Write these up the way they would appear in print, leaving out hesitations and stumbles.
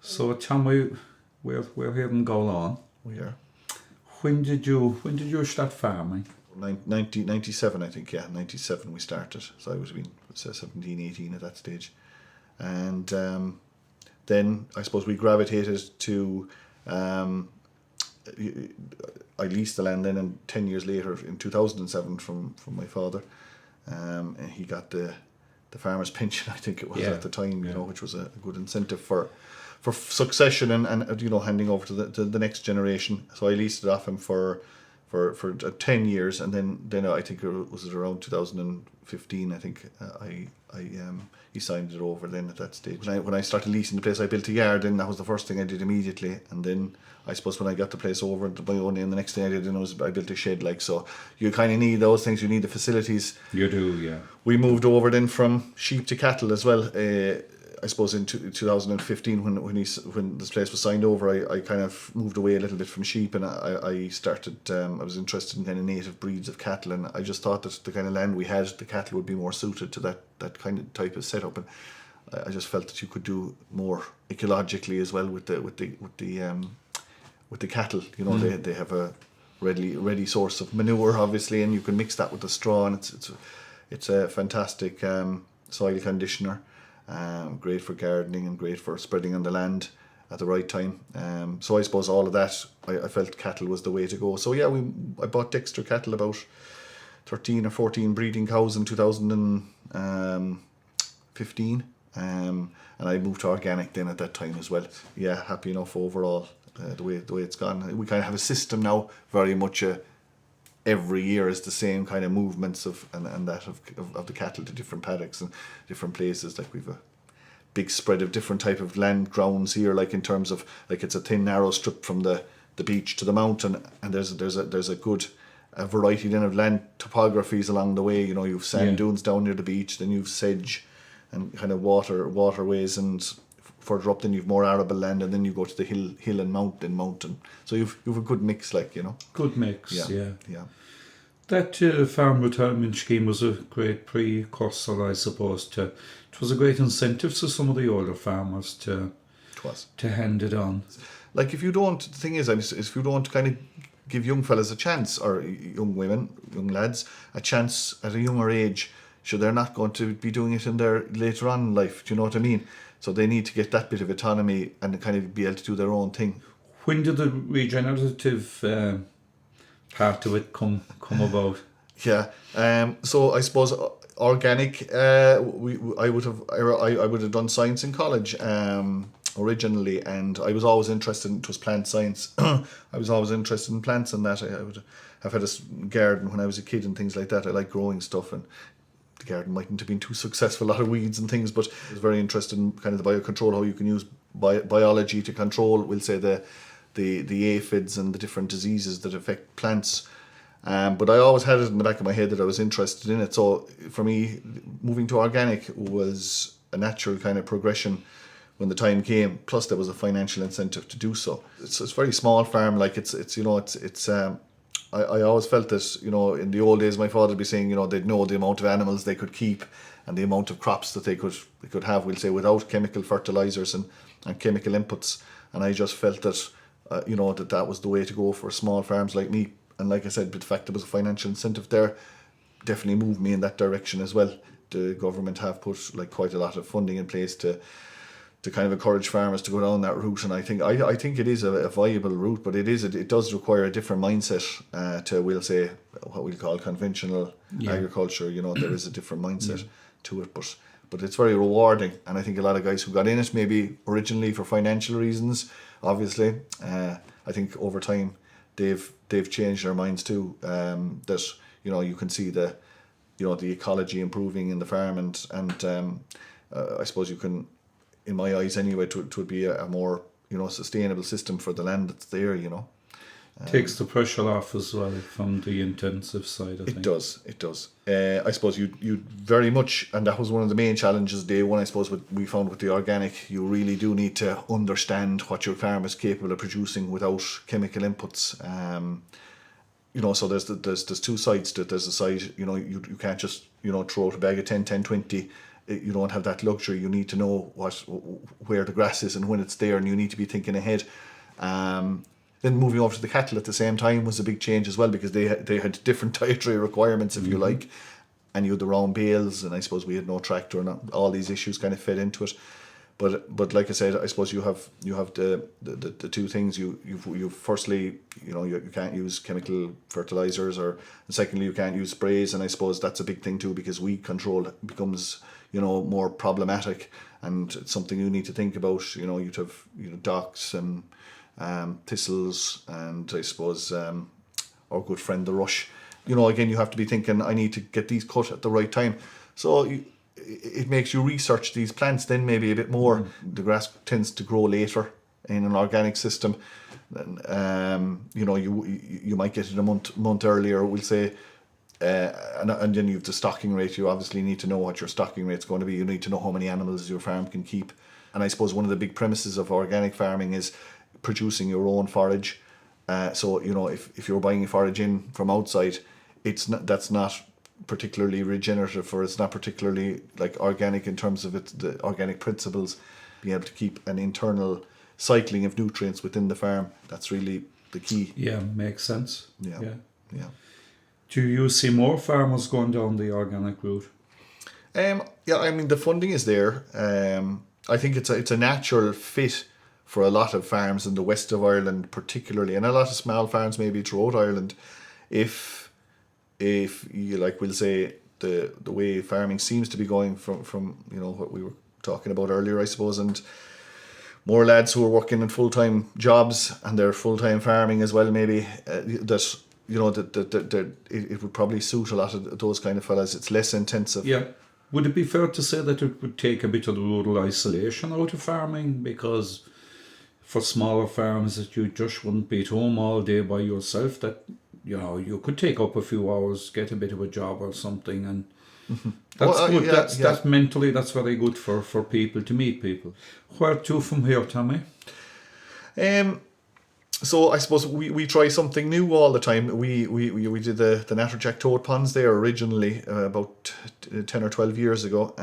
So Tom, we're having go on. We are. When did you start farming? 97, I think, 97 we started. So I would have been, say, 17, 18 at that stage. And then I suppose we gravitated to, I leased the land then, and 10 years later, in 2007, from my father. And he got the farmer's pension, I think it was at the time, which was a good incentive for succession and handing over to the next generation. So I leased it off him for 10 years, and then I think it was around 2015. I think he signed it over then at that stage. When I started leasing the place, I built a yard, and that was the first thing I did immediately. And then I suppose when I got the place over to my own name, the next thing I did was I built a shed. So you kind of need those things. You need the facilities. You do, yeah. We moved over then from sheep to cattle as well. I suppose in 2015 when this place was signed over, I kind of moved away a little bit from sheep, and I started, I was interested in kind of native breeds of cattle, and I just thought that the kind of land we had, the cattle would be more suited to that kind of type of setup, and I just felt that you could do more ecologically as well with the cattle. They have a ready source of manure, obviously, and you can mix that with the straw, and it's a fantastic soil conditioner. Great for gardening and great for spreading on the land at the right time. So I suppose all of that, I felt cattle was the way to go. So yeah, I bought Dexter cattle, about 13 or 14 breeding cows in 2015. And I moved to organic then at that time as well. Yeah, happy enough overall the way it's gone. We kind of have a system now, very much every year is the same kind of movements of the cattle to different paddocks and different places. Like we've a big spread of different type of land grounds here, like in terms of like it's a thin narrow strip from the beach to the mountain, and there's a good variety then of land topographies along the way. You've sand dunes down near the beach, then you've sedge and kind of waterways, and further up then you've more arable land, and then you go to the hill and mountain. So you've a good mix, Good mix, yeah. That farm retirement scheme was a great precursor, I suppose. It was a great incentive to some of the older farmers to hand it on. Like the thing is, if you don't kind of give young fellas a chance, or young women, young lads, a chance at a younger age, so they're not going to be doing it in their later on in life. Do you know what I mean? So they need to get that bit of autonomy and kind of be able to do their own thing. When did the regenerative part of it come about? Yeah, so I suppose organic. I would have done science in college originally, and I was always interested. It was plant science. I was always interested in plants, and that I would have had a garden when I was a kid and things like that. I like growing stuff, and the garden mightn't have been too successful, a lot of weeds and things, but I was very interested in kind of the biocontrol, how you can use biology to control, we'll say, the aphids and the different diseases that affect plants. But I always had it in the back of my head that I was interested in it. So for me, moving to organic was a natural kind of progression when the time came. Plus, there was a financial incentive to do so. It's a very small farm. I always felt that, in the old days, my father would be saying, they'd know the amount of animals they could keep and the amount of crops that they could have, we'll say, without chemical fertilizers and chemical inputs. And I just felt that, that was the way to go for small farms like me. And like I said, the fact there was a financial incentive there definitely moved me in that direction as well. The government have put quite a lot of funding in place to kind of encourage farmers to go down that route, and I think it is a viable route, but it does require a different mindset to, we'll say, what we'll call conventional agriculture. There is a different mindset to it, but it's very rewarding, and I think a lot of guys who got in it maybe originally for financial reasons, obviously, I think over time they've changed their minds too. That you can see the ecology improving in the farm, and I suppose you can, in my eyes anyway, it would be a more sustainable system for the land that's there. Takes the pressure off as well from the intensive side. It does. I suppose you very much, and that was one of the main challenges day one. I suppose what we found with the organic, you really do need to understand what your farm is capable of producing without chemical inputs. So there's two sides to it. There's a side, you can't just throw out a bag of 10, 20 you don't have that luxury. You need to know where the grass is and when it's there, and you need to be thinking ahead. Then moving over to the cattle at the same time was a big change as well, because they had different dietary requirements, if you like, and you had the round bales, and I suppose we had no tractor, and all these issues kind of fed into it. But like I said, I suppose you have the two things. You firstly, you can't use chemical fertilizers, and secondly, you can't use sprays, and I suppose that's a big thing too, because weed control becomes more problematic, and it's something you need to think about. You'd have docks and thistles, and I suppose our good friend the rush. Again, you have to be thinking, I need to get these cut at the right time. So it makes you research these plants then maybe a bit more. The grass tends to grow later in an organic system. You might get it a month earlier, we'll say. And then you have the stocking rate. You obviously need to know what your stocking rate's going to be. You need to know how many animals your farm can keep. And I suppose one of the big premises of organic farming is producing your own forage. So if you're buying forage in from outside, that's not particularly regenerative, or it's not particularly like organic in terms of the organic principles. Being able to keep an internal cycling of nutrients within the farm, that's really the key. Yeah, makes sense. Yeah. Do you see more farmers going down the organic route? The funding is there. I think it's a natural fit for a lot of farms in the west of Ireland particularly, and a lot of small farms maybe throughout Ireland. If you we'll say the way farming seems to be going from what we were talking about earlier, I suppose, and more lads who are working in full-time jobs and they're full-time farming as well, maybe that it would probably suit a lot of those kind of fellas. It's less intensive. Yeah. Would it be fair to say that it would take a bit of the rural isolation out of farming? Because for smaller farms, that you just wouldn't be at home all day by yourself, that you could take up a few hours, get a bit of a job or something, and that's good. That's mentally, that's very good for people to meet people. Where to from here, Tommy? So I suppose we try something new all the time. We did the Natterjack toad ponds there originally about 10 or 12 years ago.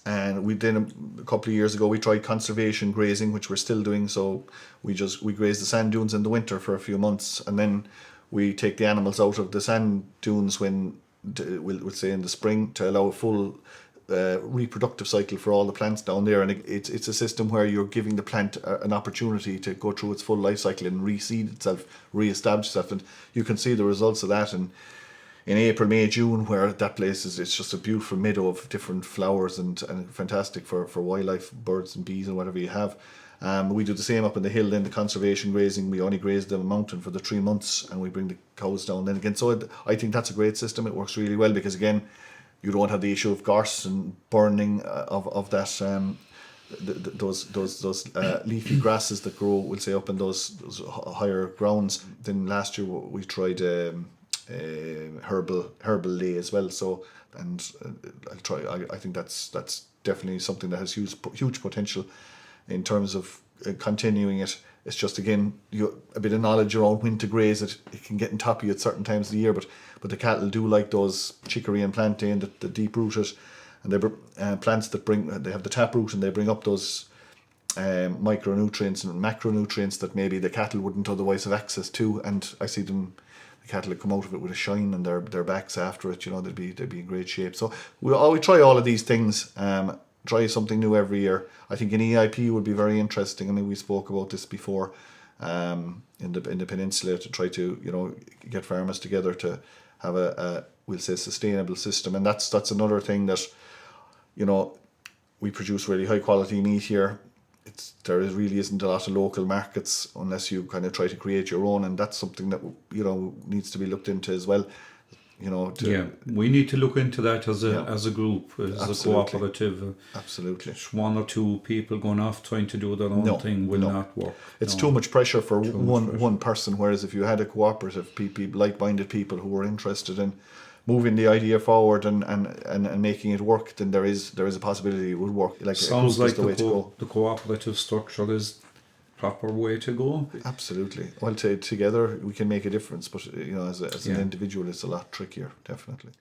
And we did a couple of years ago, we tried conservation grazing, which we're still doing. So we graze the sand dunes in the winter for a few months, and then we take the animals out of the sand dunes we'll say in the spring, to allow a full reproductive cycle for all the plants down there. And it's a system where you're giving the plant an opportunity to go through its full life cycle and reseed itself, re-establish itself, and you can see the results of that. And in April, May, June, where that place is, it's just a beautiful meadow of different flowers and fantastic for wildlife, birds and bees and whatever you have. We do the same up in the hill, then the conservation grazing. We only graze the mountain for the 3 months, and we bring the cows down then again. So I think that's a great system. It works really well, because again, you don't have the issue of gorse and burning of that those leafy grasses that grow, we'll say, up in those higher grounds. Then last year we tried herbal lay as well. So, and I think that's definitely something that has huge potential in terms of continuing it. It's just, again, a bit of knowledge around when to graze it. It can get on top of you at certain times of the year, but the cattle do like those chicory and plantain that deep rooted, and they're plants they have the taproot, and they bring up those micronutrients and macronutrients that maybe the cattle wouldn't otherwise have access to. And I see the cattle that come out of it with a shine on their backs after it. They'd be in great shape. So we try all of these things. Try something new every year. I think an EIP would be very interesting. I mean, we spoke about this before in the peninsula, to try to get farmers together to have a we'll say sustainable system. And that's another thing that we produce really high quality meat here. There really isn't a lot of local markets unless you kind of try to create your own, and that's something that needs to be looked into as well. We need to look into that as a group, as a cooperative. Absolutely. Just one or two people going off trying to do their own thing will not work. It's too much pressure for one person, whereas if you had a cooperative, people, like-minded people who were interested in moving the idea forward and making it work, then there is a possibility it would work. Sounds like the cooperative structure is proper way to go. Absolutely. Well, together we can make a difference, but as an individual, it's a lot trickier, definitely.